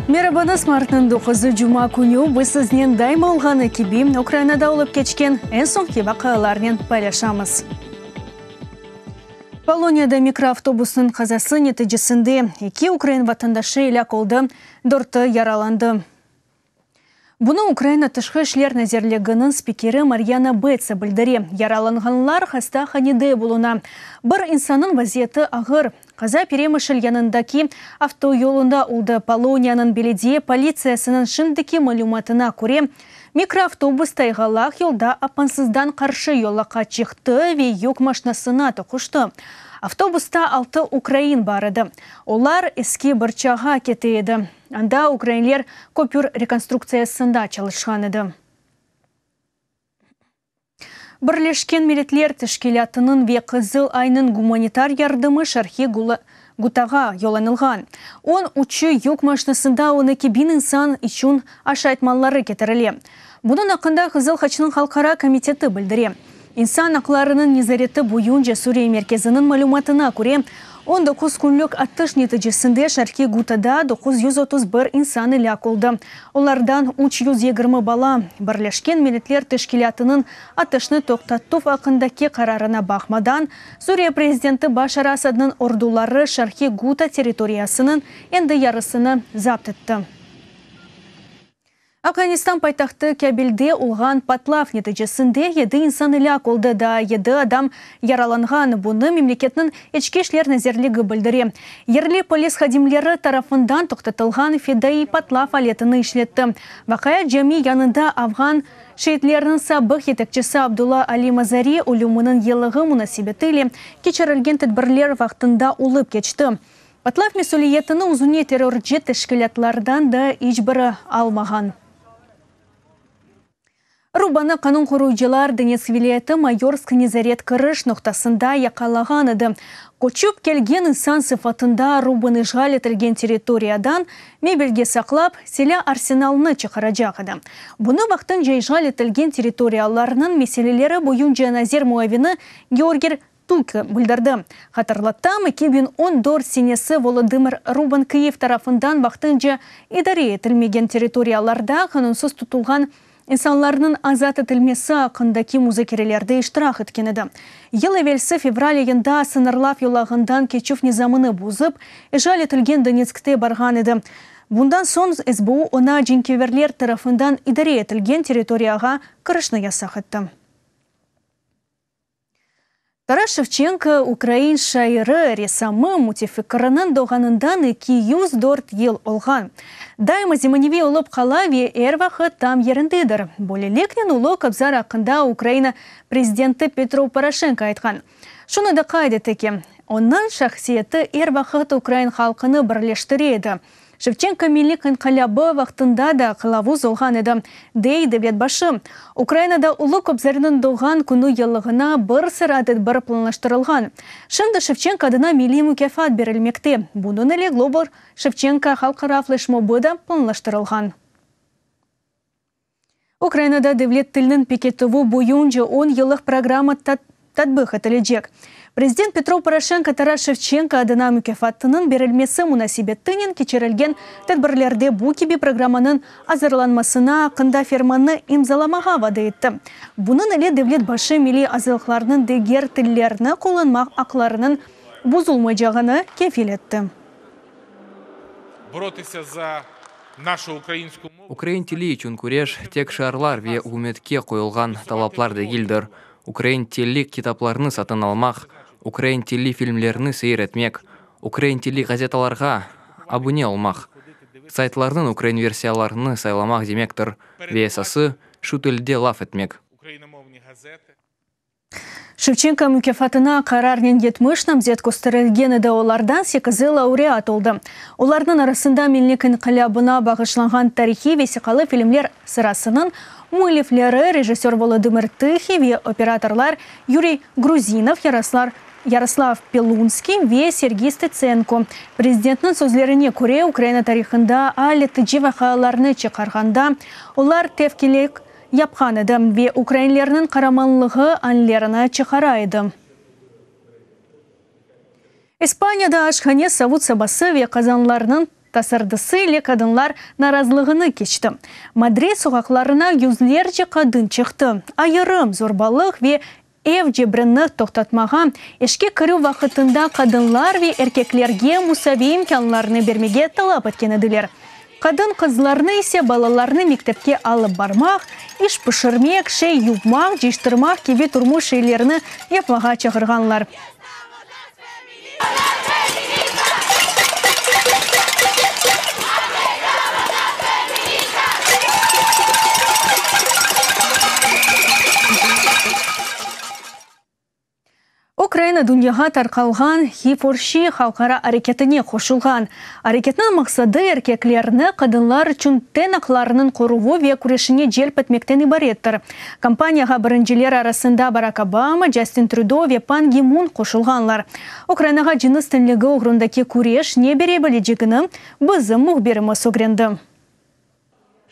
Мерабанас мартның 9 жума күні бізсізнен дайма олғаны кеби Украинада олып кечкен ән соң кебақаларнен пайлашамыз. Полонияда микроавтобусының қазасы нәтижесінде 2 Украин ватандашы иләк олды, 4 яраланды. Бұны Украина тышқы ішлер нәзерлігінің спикері Марьяна Бетса білдіре. Яраланғанлар хаста ханиде болуна. Бір инсанын вазиеті ағыр. Қаза перемішіл янындаки автоyolunda олды Полонияның беледие полициясының шындыки малюматына көре. Микроавтобус тайғалақ елда апансыздан қаршы еллақа чықты ве юк машинасына тұқышты. Автобуста 6 Украин барыды. Олар еске бірчаға кетейді. Анда украинлер көпір реконструкциясында çalışқан еді. Бірлешкен милитлер тішкелятының ве қызыл айның гуманитар ярдымы шархи гутаға йоланылған. Он учы юк машинасында оны кебин инсан үшін ашайтмалары кетіріле. Бұның ақында қызыл хачының халқара комитеті білдіре. Инсан ақларының незареті бойынша Сүрия мерkezінің малюматына көре, 19 күнлік аттыш нәтижесінде шархи гутада 931 инсан иләк олды. Олардан 320 бала. Бірлешкен милитлер тешкелятының аттышны тоқтату ақындаки қарарына бақмадан, Сүрия президенті Башар Асадның ордулары шархи гута территориясының енді ярысыны запт етті. Афганистан пайтақты Кабилде олған патлав нәтижесінде 7 инсан иләк олды да 7 адам яраланған. Бұны мемлекетінің ечкешлер нәзерлігі білдіре. Ерлі полис хадимлері тарафындан тоқтатылған федаи патлав алетіні ішлетті. Вақая жами янында Афган шейтлерінің сабық етекчесі Абдулла Али Мазари өлімінің елігі мұнасибетілі кечерілген тәдбірлер вақтында олып кечті. Патлав месулиетіні ұзуне террорджет тәшкілетлардан да ешбірі алмаған. Рубаны қанун құруучылар Донецк вилайеті Майорск Незарет кырыш ноқтасында яқалаған еді. Көчіп келген инсан сыфатында Рубаны жғал етілген территориядан мебелге сақлап, селя арсеналыны чықарajaq еді. Бұны вақтын жай жғал етілген территорияларының меселелері бойынша Назир Муавины Георгий Тук білдірді. Қатарлаттам 2014 сенесі Володимир Рубан Киев тарафындан вақтынша идаре етілмеген территорияларда қанунсыз тұтылған инсанларының азат етілмесі ақындаки музыкерелерді іштірақ еткенеді. Ел әвелсі февраль айында сынарлап елағындан кечув низамыны бұзып, ежал етілген Донецкте барған еді. Бұндан соң СБУ она жинкеверлер тарафындан идаре етілген территорияға кірішні ясақ етті. Тарас Шевченко Украин шайыры ресамы мутификарының доғанындан 204 ел олған. Дайма зиманеве олып қалаве әрвақы там еріндедір. Болелекнен ұлы қабзар ақында Украина президенті Петро Порошенко айтқан. Шуны да қайды теке. Оннан шахсиеті әрвақыт Украин халқыны бірлештіреді. Шевченко милли қанқалябы вақтында да қылавуз олған еді. Дейді ветбашы. Украинада ұлы көпзарының доған күні елігіна бір сырадет бір планлаштырылған. Шынды Шевченко адына милли мүкефат берілмекте. Бұның әлі Глобал Шевченко халқара флешмобы да планлаштырылған. Украинада девлет тілінің пикетову бойынша 10 елік программа татбық етілежек. Президент Петро Порошенко Тарас Шевченко адына мүкефаттының берілмесі мұнасибеттінен кечерілген тәдбірлерде бұ кебе программаның азырланмасына қында ферманы имзаламаға вады етті. Бұның әлі девлет башы милли азылықларының дегер тіллеріні қолынмақ ақларының бұзылмайжағыны кефил етті. Боротися за нашу українську мову. Украин тілі үшін көреш тек шарлар ве үмітке қойылған талапларды келдір. Украин тілі китапларны сатын алмақ, Украин тілі фильмлерні сейір етмек, Украин тілі газеталарға абуне олмақ. Сайтларының Украин версияларны сайламақ демектір, весасы шу тілде лаф етмек. Шевченко мүкефатына қарарнен етміш намзет көстірілген еді олардан 8 лауреат олды. Олардың арасында мелнекін қалябына бағышланған тарихи весиқалы фильмлер сырасының муйлифлері режиссер Володимир Тихий ве операторлар Юрий Грузинов, Ярослав Пелунский ве Сергей Стеценко. Президентінің сөзлеріне көре Украина тарихында әлі тіджі вақаларны чықарғанда, олар тевкелек япқан еді ве украинлерінің қараманлығы анлеріні чықарайды. Испанияда ашхане савут сабасы ве қазанларының Tasardысы ile kadınlar narazılığını keçti. Madrid sokaklarına yüzlerce kadın çıktı. Ayırım, zorbalık ve ev cebrini toxtatmağa, eşke kırı vakitinde kadınlar ve erkeklerge musavi imkanlarını vermege talep etkenidiler. Kadın kızlarını ise balalarını mektepke alıp barmak, iş pişirmek, şey yupmak, ciştirmek gibi turmuş şeylerini yapmağa çağırganlar. Ukrayna dünyaga tarqalgan Hiforshi halkara hareketine koşulgan. Hareketinin maksadı erkeklerini kadınlar üçün ten haklarının koruvu ve kureshine celp etmekten ibarettir. Kampaniyaga birinciler arasında Barack Obama, Justin Trudeau ve Pan Ki-moon koşulganlar. Ukraynaga cins tenligi uğrundaki kuresh ne berebilecegini bizim muhbirimiz öğrendi.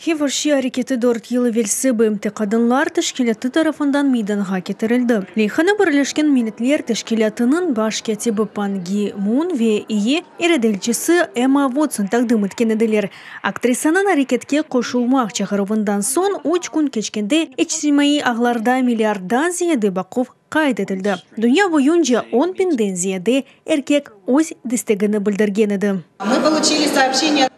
Hiforshi hareketi 4 yılı velsi BMT Kadınlar Teşkilatı tarafından meydana getirildi. Leyhanı Birleşken Milletler Teşkilatı'nın baş katibi Pan Ki-moon ve iyi eredelçisi Emma Watson takdim etkenidiler. Aktrisanın hareketke koşulmak çağırıvından son 3 gün geçkende içtimai ağlarda milyardan ziyade bakıp kaydedildi. Dünya boyunca 10.000'den ziyade erkek öz destegini bildirgen edi.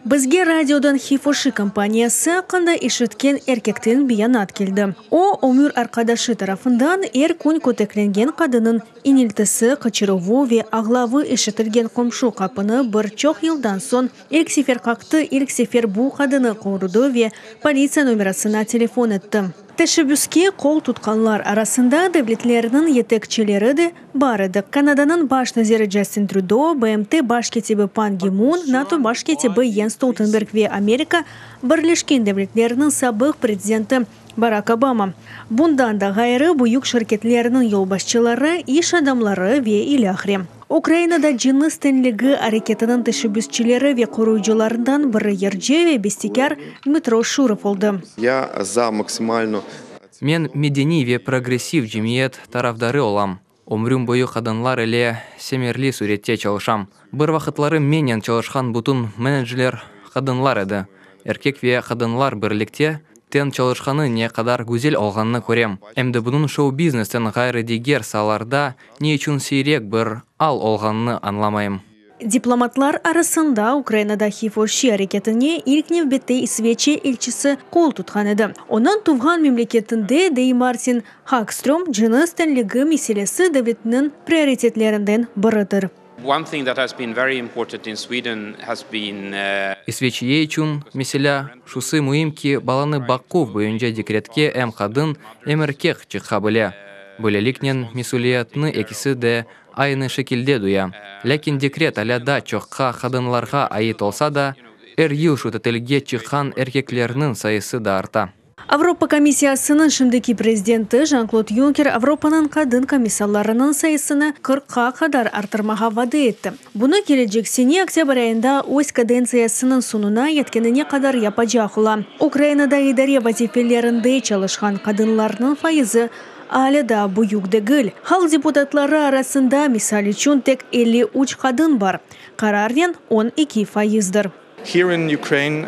Bizge radyodan Hiforshi kampaniyası hakkında işitken erkekten beyanat geldi. O, ömür arkadaşı tarafından gün köteklengen kadının iniltisi, kaçırıvu ve ağlavı işitilgen komşu kapını birçok yıldan son ilk sefer kalktı, ilk sefer bu kadını korudu ve polisiya numarasına telefon etti. Teşebbüske kol tutkanlar arasında devletlerinin yetekçileri de var idi. Kanada'nın baş naziri Justin Trudeau, BMT baş katibi Pan Ki-moon, NATO baş katibi Jens Stoltenberg ve Amerika Birleşken Devletlerinin sabık prezidenti Barack Obama. Bundan da gayrı büyük şirketlerinin yolbaşçıları, iş adamları ve ilahri. Ukrayna'da cins tenligi hareketinin teşebbüsçileri ve koruyucularından biri yerci ve bestekar Dmitro Shurov oldu. Men medeni ve progressiv cemiyet tarafdары olam. Ömrüm boyu kadınlar ile semerli surette çalışam. Bir vakitlari menen çalışkan bütün menajerler kadınlar edi. Erkek ve kadınlar birlikte ten çalışkanı ne kadar güzel olganını görem. Emde bunun show biznesten gayrı diğer sahalarda ne için seyrek bir al olganını anlamayım. Diplomatlar arasında Ukrayna'da Hiforshi hareketine ilk növbette İsveç'e elçisi kol tutkan edi. Onun tuğan memleketinde Dey Martin Hagström cins tenligi meselesi devletinin prioritetlerinden biridir. One thing that has been very important in Sweden has been İsveç'e için mesela şuсы mühim ki balаны bakıv boyunca dekretke hem kadın hem erkek çıkabile. Böylelikle mesuliyetini ikisi de aynı şekilde duya. Lakin dekret alada çoğqa kadınlarga ait olsa da yıl şu tetilge çıkan erkeklerinin sayısı da arta. Avrupa Komisyası'nın şimdiki prezidenti Jean-Claude Juncker Avrupa'nın kadın komisyonlarının sayısını 40'a kadar artırmağa vaat etti. Bunu gelecek sene oktyabr ayında öz kadensiyasının sonuna yetkenine kadar yapacak olan. Ukrayna'da idare vazifelerinde çalışan kadınların faizi hala da büyük değil. Halk deputatları arasında misal için tek 53 kadın var. Kararın 12%'dir. Here in Ukraine,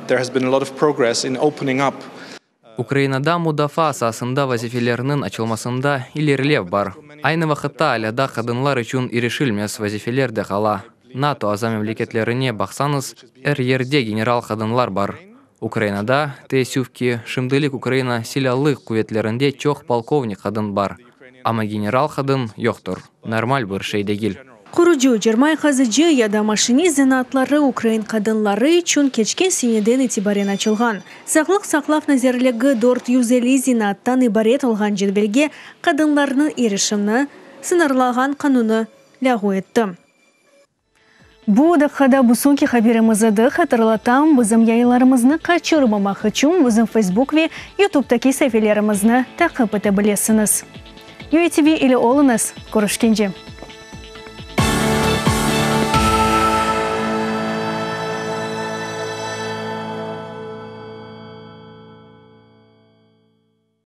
there has been a lot of progress in opening up. Ukrayna'da müdafaa asasında vazifelerinin açılmasında ilerlev var. Aynı vakitte alada kadınlar için erişilmez vazifeler de kala. NATO azam memleketlerine baksanız yerde general kadınlar var. Ukrayna'da teessüf ki şimdilik Ukrayna silahlı kuvvetlerinde çok polkovnik kadın var. Ama general kadın yoktur. Normal bir şey değil. Kurucu Cermay Kazıcı ya da maşini zanatları Ukrayn kadınları için geçken seneden itibaren açılgan. Sağlık saklaf nazirligi 450 zanattan ibaret olgan cilbelge kadınlarının erişimini sınırlagan kanunu lagu etti. Bu dakikada bu sonki haberimizi de hatırlatam. Bizim yayınlarımızı kaçırmamak için bizim Facebook ve YouTube'daki sayfalarımızı takip edebilirsiniz. UATV ile olunuz. Görüşkence.